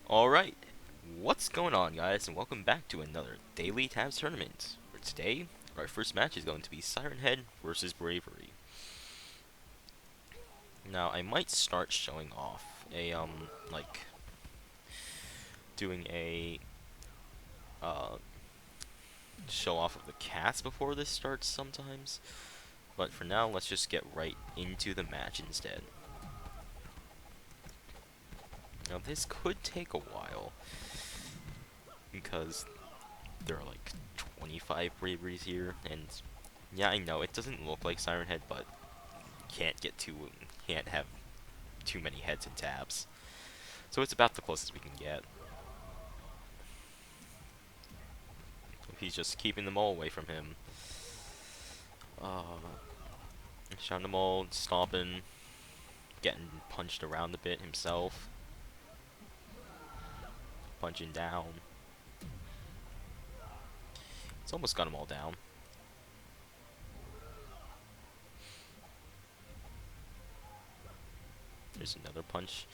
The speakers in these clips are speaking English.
Alright, what's going on, guys, and welcome back to another Daily Tabs tournament, where today, our first match is going to be Siren Head versus Bravery. Now, I might start showing off doing a, show off of the cats before this starts sometimes, but for now, let's just get right into the match instead. Now, this could take a while, because there are like 25 braveries here, and yeah, I know it doesn't look like Siren Head, but can't have too many heads and tabs. So it's about the closest we can get. If he's just keeping them all away from him. Shouting them all, stomping, getting punched around a bit himself. Punching down. It's almost got them all down. There's another punch.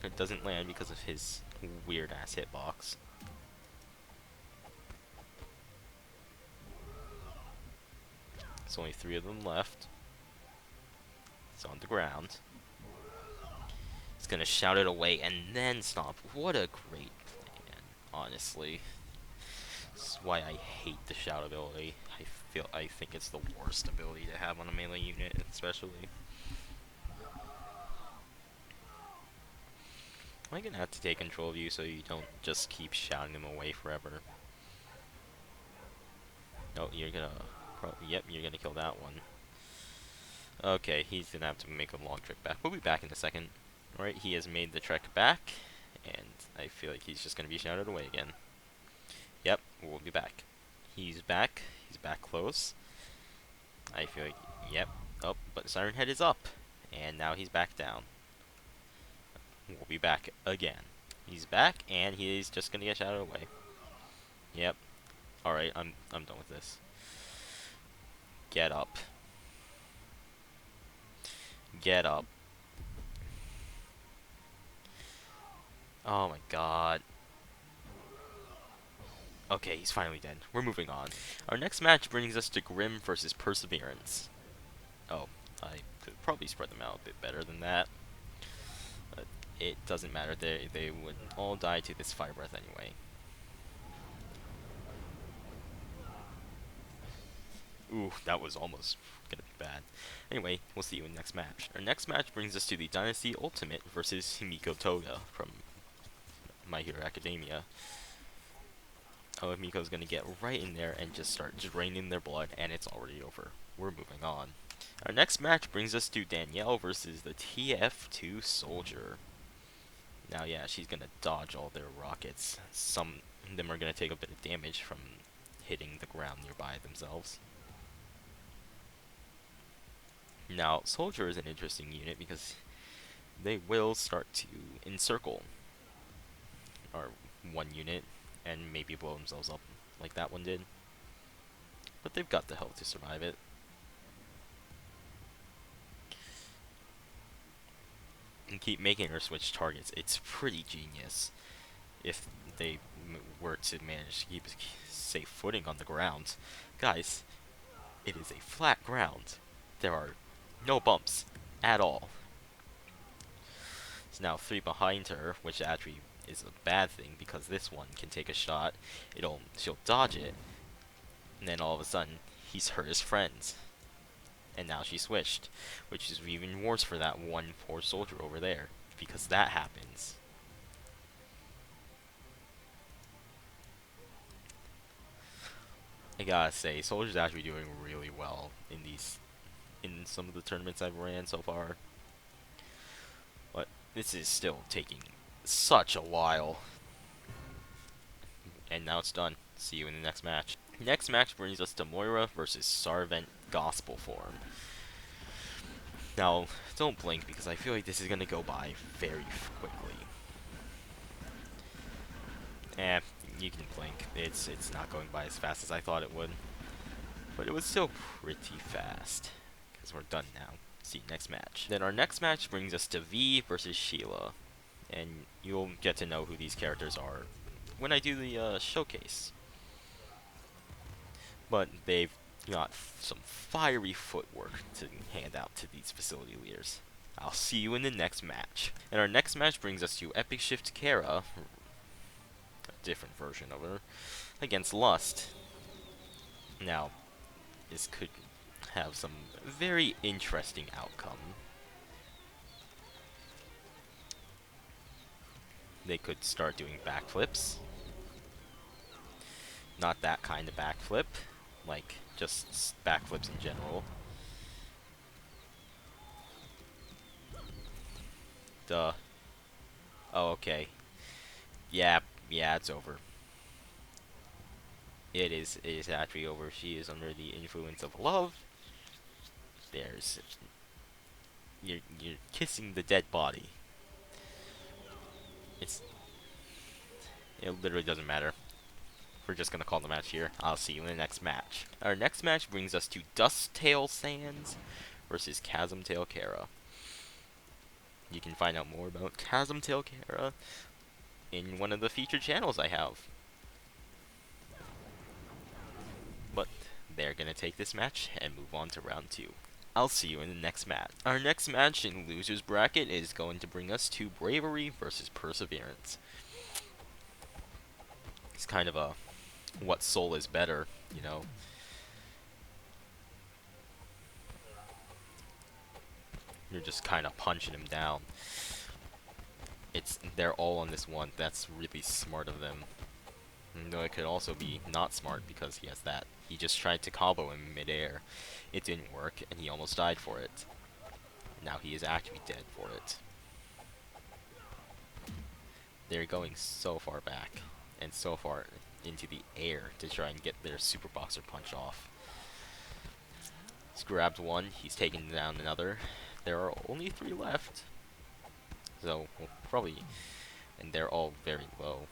It doesn't land because of his weird ass hitbox. There's only 3 of them left. It's on the ground. He's gonna shout it away and then stomp. What a great plan, honestly. This is why I hate the shout ability. I think it's the worst ability to have on a melee unit, especially. I'm gonna have to take control of you so you don't just keep shouting them away forever. Oh, you're gonna... Yep, you're gonna kill that one. Okay, he's gonna have to make a long trek back. We'll be back in a second. Alright, he has made the trek back, and I feel like he's just gonna be shouted away again. Yep, we'll be back. He's back. He's back close. I feel like... Yep. Oh, but Siren Head is up. And now he's back down. We'll be back again. He's back, and he's just gonna get shouted away. Yep. Alright, I'm done with this. Get up. Get up. Oh my god. Okay, he's finally dead. We're moving on. Our next match brings us to Grim versus Perseverance. Oh, I could probably spread them out a bit better than that. But it doesn't matter. They would all die to this fire breath anyway. Ooh, that was almost gonna be bad. Anyway, we'll see you in the next match. Our next match brings us to the Dynasty Ultimate versus Himiko Toga from My Hero Academia. Oh, Miko's gonna get right in there and just start draining their blood, and it's already over. We're moving on. Our next match brings us to Danielle versus the TF2 Soldier. Now, yeah, she's gonna dodge all their rockets. Some of them are gonna take a bit of damage from hitting the ground nearby themselves. Now, Soldier is an interesting unit because they will start to encircle our one unit and maybe blow themselves up like that one did. But they've got the health to survive it. And keep making her switch targets. It's pretty genius if they were to manage to keep a safe footing on the ground. Guys, it is a flat ground. There are no bumps at all. It's now 3 behind her, which actually is a bad thing because this one can take a shot. She'll dodge it, and then all of a sudden he's hurt his friends. And now she switched, which is even worse for that one poor soldier over there, because that happens. I gotta say, Soldier's actually doing really well in some of the tournaments I've ran so far. But this is still taking such a while. And now it's done. See you in the next match. Next match brings us to Moira versus Sarvent Gospel Form. Now, don't blink because I feel like this is gonna go by very quickly. You can blink. It's not going by as fast as I thought it would. But it was still pretty fast. Because we're done now. See you next match. Then our next match brings us to V versus Sheila. and you'll get to know who these characters are when I do the showcase. But they've got some fiery footwork to hand out to these facility leaders. I'll see you in the next match. And our next match brings us to Epic Shift Kara, a different version of her, against Lust. Now, this could have some very interesting outcome. They could start doing backflips. Not that kind of backflip, like just backflips in general. Duh. Oh, okay. Yeah, it's over. It is actually over. She is under the influence of love. There's you're kissing the dead body. It literally doesn't matter. We're just gonna call the match here. I'll see you in the next match. Our next match brings us to Dusttail Sands versus Chasmtail Kara. You can find out more about Chasmtail Kara in one of the featured channels I have. But they're gonna take this match and move on to round 2. I'll see you in the next match. Our next match in Loser's Bracket is going to bring us to Bravery versus Perseverance. It's kind of a what soul is better, you know. You're just kind of punching him down. They're all on this one. That's really smart of them. Though it could also be not smart because he has that. He just tried to combo him midair. It didn't work, and he almost died for it. Now he is actually dead for it. They're going so far back and so far into the air to try and get their super boxer punch off. He's grabbed one, he's taken down another. There are only 3 left. So, we'll probably... And they're all very low.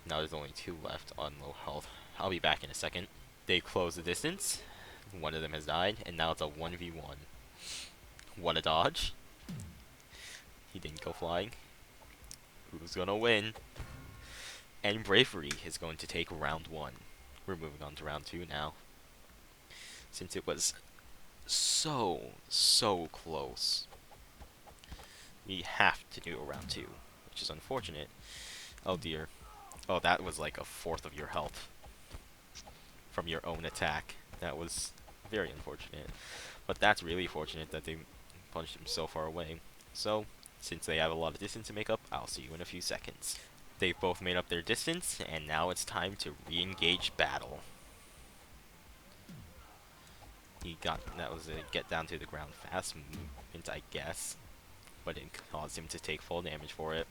Now there's only 2 left on low health. I'll be back in a second. They close the distance. One of them has died, and now it's a 1v1. What a dodge. He didn't go flying. Who's gonna win? And Bravery is going to take round 1. We're moving on to round 2 now. Since it was so close, we have to do a round 2, which is unfortunate. Oh dear. Oh, that was like a fourth of your health from your own attack. That was very unfortunate. But that's really fortunate that they punched him so far away. So, since they have a lot of distance to make up, I'll see you in a few seconds. They've both made up their distance, and now it's time to re-engage battle. That was a get down to the ground fast movement, I guess. But it caused him to take full damage for it.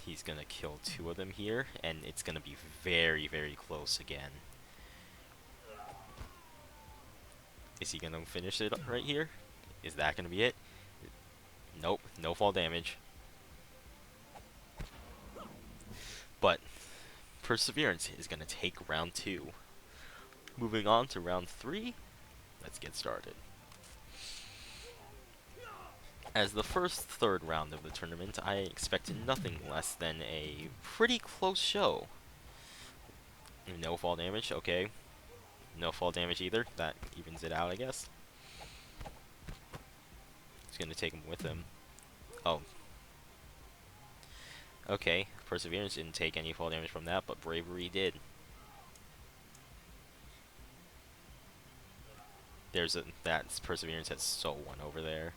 He's gonna kill 2 of them here, and it's gonna be very close again. Is he gonna finish it right here? Is that gonna be it? Nope, no fall damage. But Perseverance is gonna take round 2. Moving on to round 3, let's get started. As the first third round of the tournament, I expected nothing less than a pretty close show. No fall damage, okay. No fall damage either. That evens it out, I guess. He's gonna take him with him. Oh. Okay, Perseverance didn't take any fall damage from that, but Bravery did. That's Perseverance has so one over there.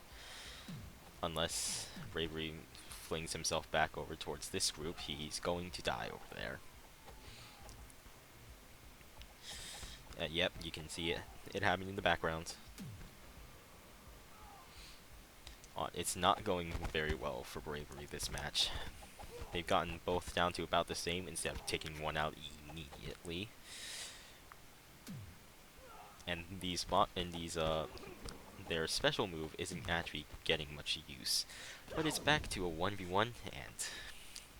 Unless Bravery flings himself back over towards this group, he's going to die over there. Yep, you can see it happening in the background. It's not going very well for Bravery this match. They've gotten both down to about the same instead of taking one out immediately. And their special move isn't actually getting much use. But it's back to a 1v1, and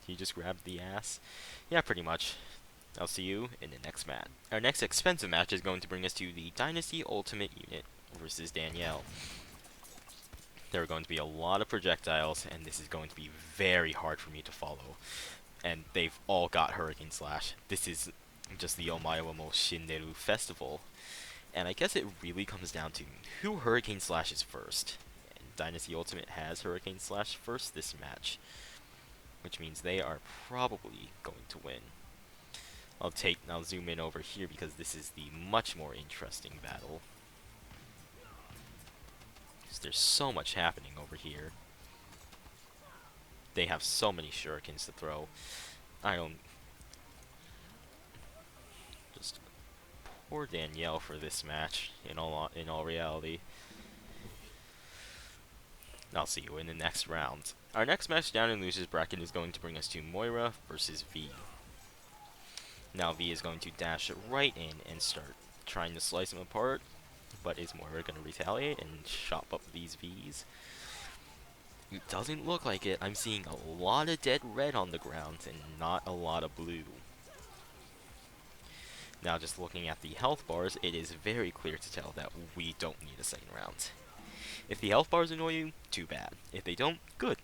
he just grabbed the ass. Yeah, pretty much. I'll see you in the next match. Our next expensive match is going to bring us to the Dynasty Ultimate Unit versus Danielle. There are going to be a lot of projectiles, and this is going to be very hard for me to follow. And they've all got Hurricane Slash. This is just the Omaewa mo Shinderu Festival. And I guess it really comes down to who Hurricane Slashes first. And Dynasty Ultimate has Hurricane Slash first this match, which means they are probably going to win. I'll zoom in over here because this is the much more interesting battle. Because there's so much happening over here. They have so many shurikens to throw. I don't... Just poor Danielle for this match, in all reality. I'll see you in the next round. Our next match down in losers bracket is going to bring us to Moira versus V. Now V is going to dash right in and start trying to slice him apart, but is Moira going to retaliate and chop up these Vs? It doesn't look like it. I'm seeing a lot of dead red on the ground and not a lot of blue. Now just looking at the health bars, it is very clear to tell that we don't need a second round. If the health bars annoy you, too bad. If they don't, good.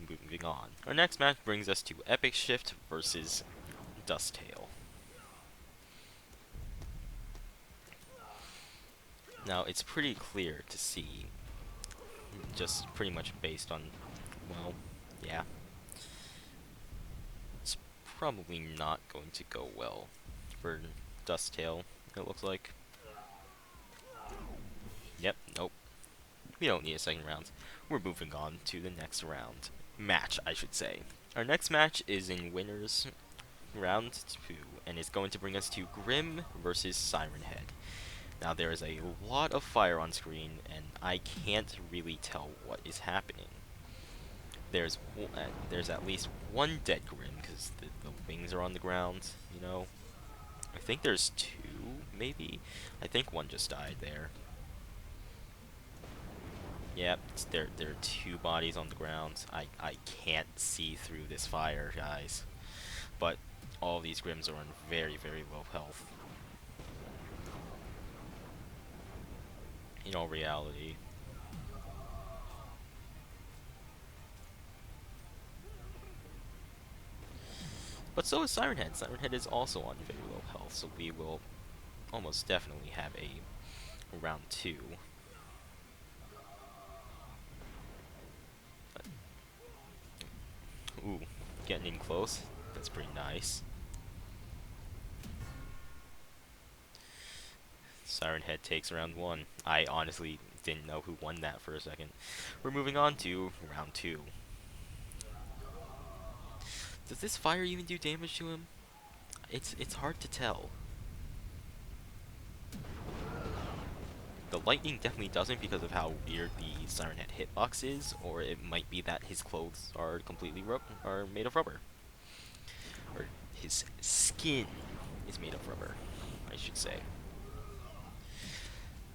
Moving on. Our next match brings us to Epic Shift versus Dusttail. Now, it's pretty clear to see, just pretty much based on, well, yeah. It's probably not going to go well for Dusttail, it looks like. Yep, nope. We don't need a second round. We're moving on to the next round. Match, I should say. Our next match is in winners round 2, and it's going to bring us to Grim versus Siren Head. Now there is a lot of fire on screen, and I can't really tell what is happening. There's at least one dead Grim, because the wings are on the ground, you know. I think there's 2, maybe? I think one just died there. Yep, there are 2 bodies on the ground. I can't see through this fire, guys. But all these Grims are on very, very low health. In all reality. But so is Siren Head. Siren Head is also on very low health, so we will almost definitely have a round 2. Ooh, getting in close. That's pretty nice. Siren Head takes round 1. I honestly didn't know who won that for a second. We're moving on to round 2. Does this fire even do damage to him? It's hard to tell. The lightning definitely doesn't because of how weird the Siren Head hitbox is, or it might be that his clothes are completely made of rubber. Or his skin is made of rubber, I should say.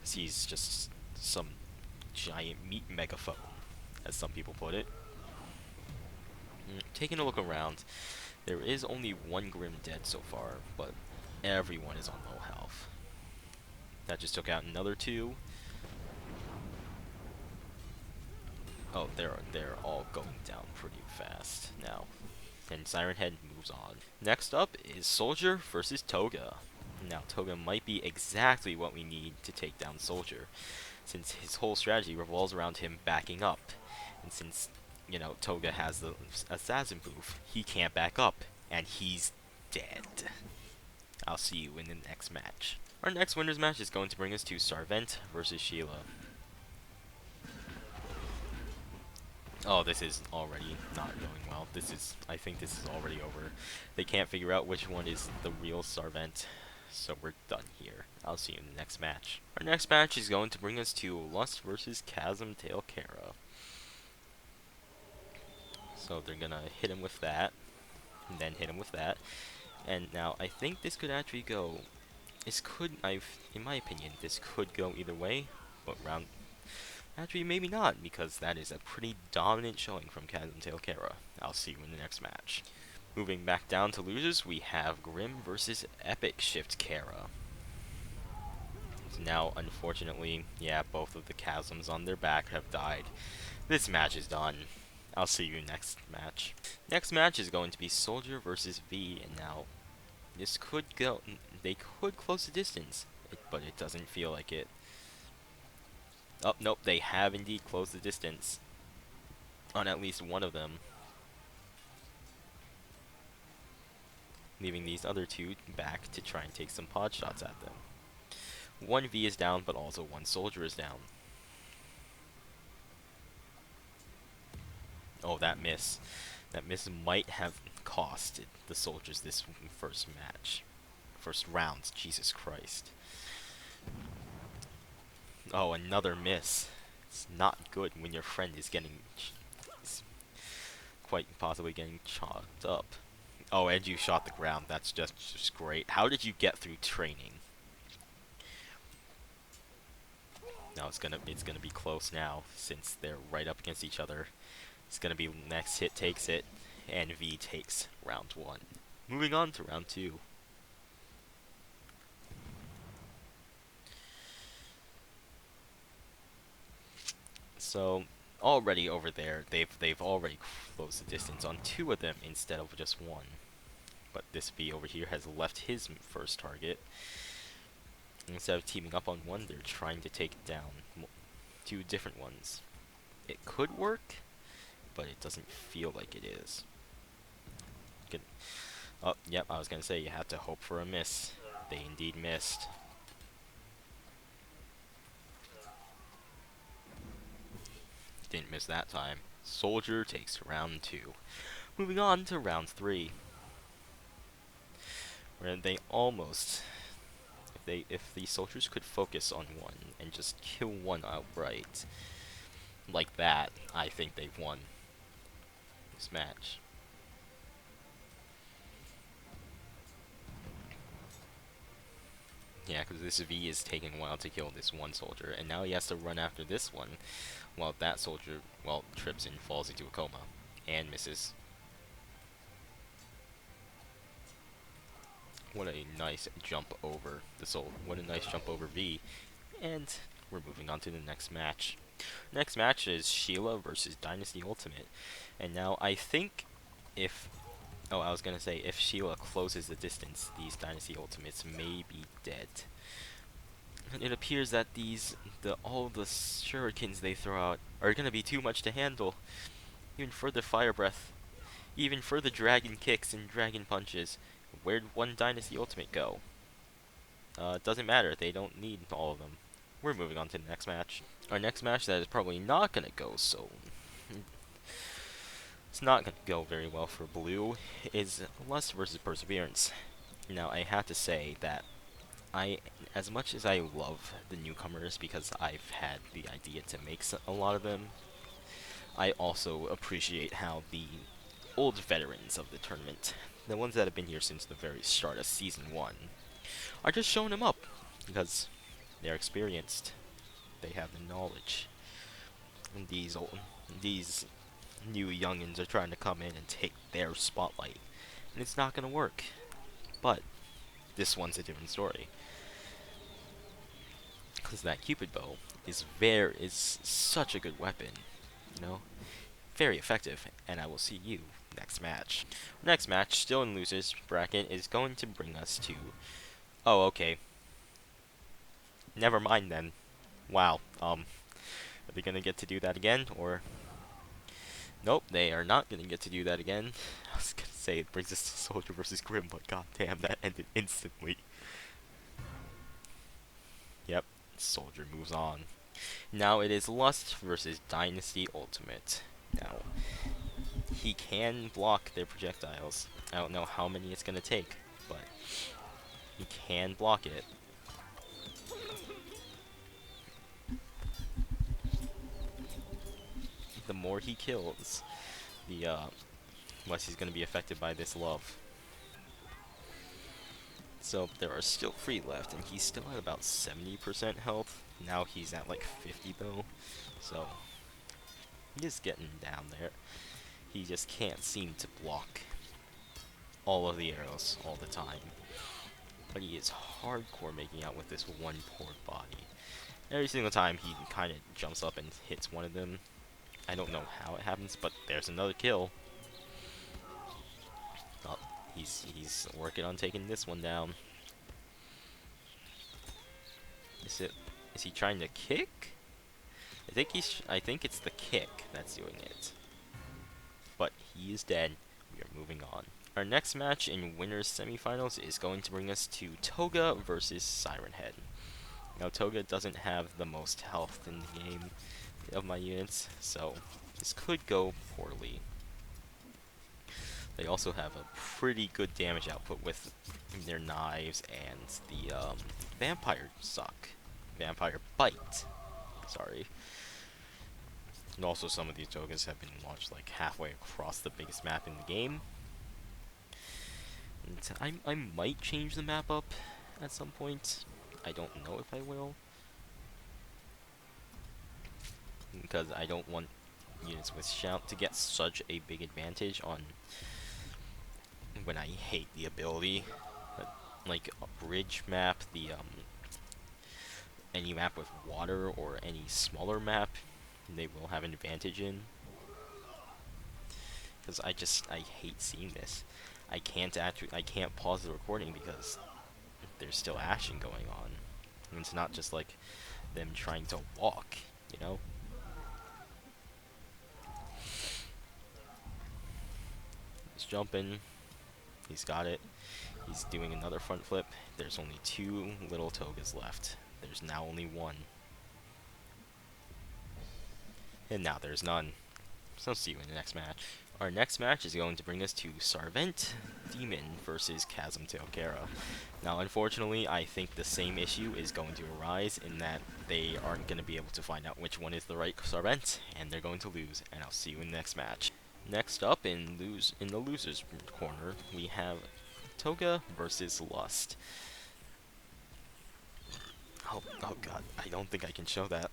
He's just some giant meat megaphone, as some people put it. Taking a look around, there is only one Grim dead so far, but everyone is on low health. That just took out another 2. Oh, they're all going down pretty fast now. And Siren Head moves on. Next up is Soldier versus Toga. Now, Toga might be exactly what we need to take down Soldier, since his whole strategy revolves around him backing up. And since, you know, Toga has the assassin move, he can't back up, and he's dead. I'll see you in the next match. Our next winners match is going to bring us to Sarvent versus Sheila. Oh, this is already not going well. I think this is already over. They can't figure out which one is the real Sarvent, so we're done here. I'll see you in the next match. Our next match is going to bring us to Lust versus Chasm Tail Kara. So they're gonna hit him with that, and then hit him with that. And now I think this could actually go. In my opinion, this could go either way, but actually maybe not, because that is a pretty dominant showing from Chasm Tail Kara. I'll see you in the next match. Moving back down to losers, we have Grim versus Epic Shift Kara. So now, unfortunately, yeah, both of the chasms on their back have died. This match is done. I'll see you next match. Next match is going to be Soldier versus V, and now this could go. They could close the distance, but it doesn't feel like it. Oh, nope, they have indeed closed the distance on at least one of them, leaving these other two back to try and take some pod shots at them. One V is down, but also one soldier is down. Oh, that miss. That miss might have costed the soldiers this first match. First round, Jesus Christ. Oh, another miss. It's not good when your friend is getting... is quite possibly getting chopped up. Oh, and you shot the ground. That's just great. How did you get through training? Now it's gonna be close now, since they're right up against each other. It's gonna be next hit takes it, and V takes round 1. Moving on to round 2. So already over there, they've already closed the distance on 2 of them instead of just 1. But this V over here has left his first target. Instead of teaming up on 1, they're trying to take down 2 different ones. It could work, but it doesn't feel like it is. Oh, yep, I was gonna say you have to hope for a miss. They indeed missed. Didn't miss that time. Soldier takes round 2. Moving on to round 3, where they almost, if the soldiers could focus on 1 and just kill 1 outright, like that, I think they've won this match. Yeah, because this V is taking a while to kill this 1 soldier, and now he has to run after this one, while that soldier, well, trips and falls into a coma, and misses. What a nice jump over the soul. What a nice jump over V. And we're moving on to the next match. Next match is Sheila versus Dynasty Ultimate. And now I think if... Oh, I was going to say, if Sheila closes the distance, these Dynasty Ultimates may be dead. And it appears that all the shurikens they throw out are going to be too much to handle. Even further fire breath. Even further dragon kicks and dragon punches. Where'd one Dynasty Ultimate go? It doesn't matter, they don't need all of them. We're moving on to the next match. Our next match that is probably not gonna go so... It's not gonna go very well for Blue, is Lust versus Perseverance. Now, I have to say that as much as I love the newcomers because I've had the idea to make a lot of them, I also appreciate how the old veterans of the tournament, the ones that have been here since the very start of Season 1, are just showing them up, because they're experienced, they have the knowledge, and these new youngins are trying to come in and take their spotlight, and it's not gonna work. But this one's a different story, because that Cupid bow is such a good weapon, you know, very effective, and I will see you next match. Next match, still in losers bracket, is going to bring us to... Oh, okay. Never mind then. Wow. Are they gonna get to do that again, or... Nope, they are not gonna get to do that again. I was gonna say it brings us to Soldier versus Grim, but goddamn, that ended instantly. Yep, Soldier moves on. Now it is Lust versus Dynasty Ultimate. Now, he can block their projectiles. I don't know how many it's gonna take, but he can block it. The more he kills, the less he's gonna be affected by this love. So there are still 3 left, and he's still at about 70% health. Now he's at like 50 though, so he is getting down there. He just can't seem to block all of the arrows all the time. but he is hardcore making out with this one poor body. Every single time he kind of jumps up and hits one of them. I don't know how it happens, but there's another kill. Oh, he's working on taking this one down. Is he trying to kick? I think it's the kick that's doing it. But he is dead. We are moving on. Our next match in winners semifinals is going to bring us to Toga versus Siren Head. Now Toga doesn't have the most health in the game of my units, so this could go poorly. They also have a pretty good damage output with their knives and the vampire suck. Vampire bite. Sorry. And also some of these Togas have been launched like halfway across the biggest map in the game. And I might change the map up at some point. I don't know if I will. Because I don't want units with Shout to get such a big advantage on when I hate the ability. Like a bridge map, any map with water or any smaller map, they will have an advantage in. Because I hate seeing this. I can't pause the recording because there's still action going on. And it's not just like them trying to walk, you know? He's jumping. He's got it. He's doing another front flip. There's only 2 little Togas left. There's now only 1. And now there's none. So see you in the next match. Our next match is going to bring us to Sarvent Demon versus Chasm Tailkara. Now unfortunately, I think the same issue is going to arise in that they aren't going to be able to find out which one is the right Sarvent, and they're going to lose, and I'll see you in the next match. Next up in the losers corner, we have Toga versus Lust. Oh god, I don't think I can show that.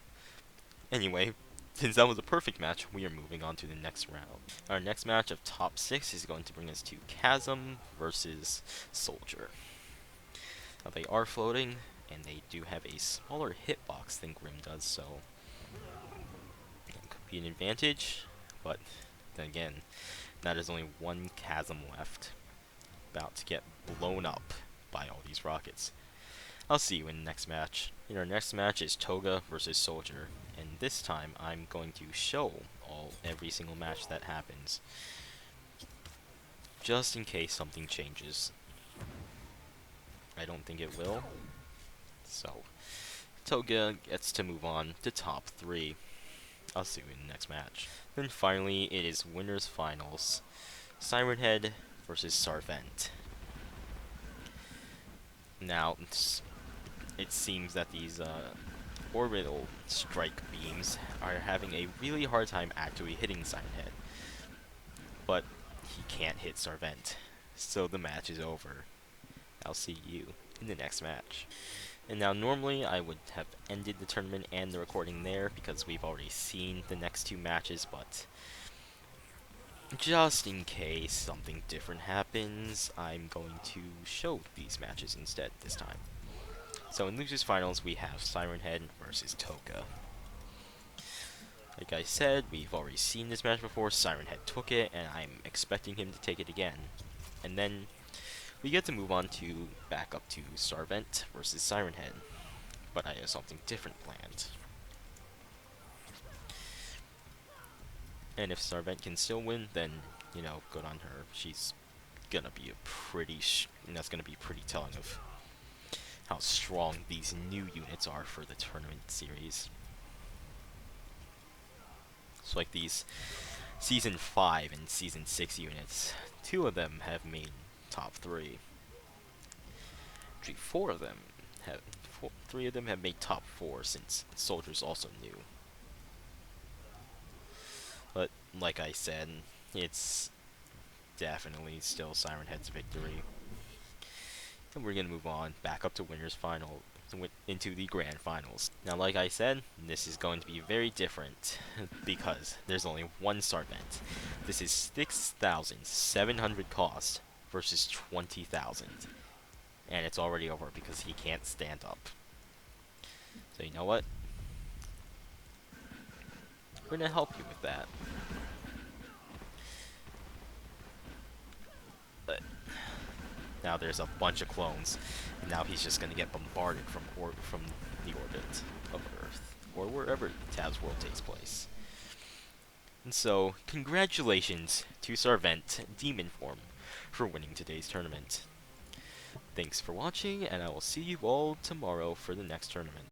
Anyway, since that was a perfect match, we are moving on to the next round. Our next match of top 6 is going to bring us to Chasm versus Soldier. Now they are floating, and they do have a smaller hitbox than Grim does, so it could be an advantage, but then again, now there's only 1 Chasm left, about to get blown up by all these rockets. I'll see you in the next match. In our next match is Toga versus Soldier, and this time I'm going to show every single match that happens, just in case something changes. I don't think it will, so Toga gets to move on to top 3. I'll see you in the next match. Then finally, it is winners finals. Siren Head versus Sarvent. Now, it seems that these orbital strike beams are having a really hard time actually hitting Siren Head. But he can't hit Sarvent, so the match is over. I'll see you in the next match. And now normally I would have ended the tournament and the recording there because we've already seen the next 2 matches, but just in case something different happens, I'm going to show these matches instead this time. So in losers finals we have Siren Head versus Toga. Like I said, we've already seen this match before. Siren Head took it, and I'm expecting him to take it again. And then we get to move on to back up to Sarvent versus Siren Head, but I have something different planned. And if Sarvent can still win, then, you know, good on her. She's gonna be a pretty, that's gonna be pretty telling of how strong these new units are for the tournament series. So like these Season 5 and Season 6 units, 2 of them have made top 3. Actually, 4 of them have, 3 of them have made top 4 since Soldier's also new. But like I said, it's definitely still Siren Head's victory. And we're gonna move on back up to winners final into the grand finals. Now, like I said, this is going to be very different because there's only 1 Sarvent. This is 6,700 cost versus 20,000. and it's already over because he can't stand up. So you know what? We're gonna help you with that. But now there's a bunch of clones, and now he's just gonna get bombarded from the orbit of Earth, or wherever Tav's world takes place. And so, congratulations to Sarvent Demon Form for winning today's tournament. Thanks for watching, and I will see you all tomorrow for the next tournament.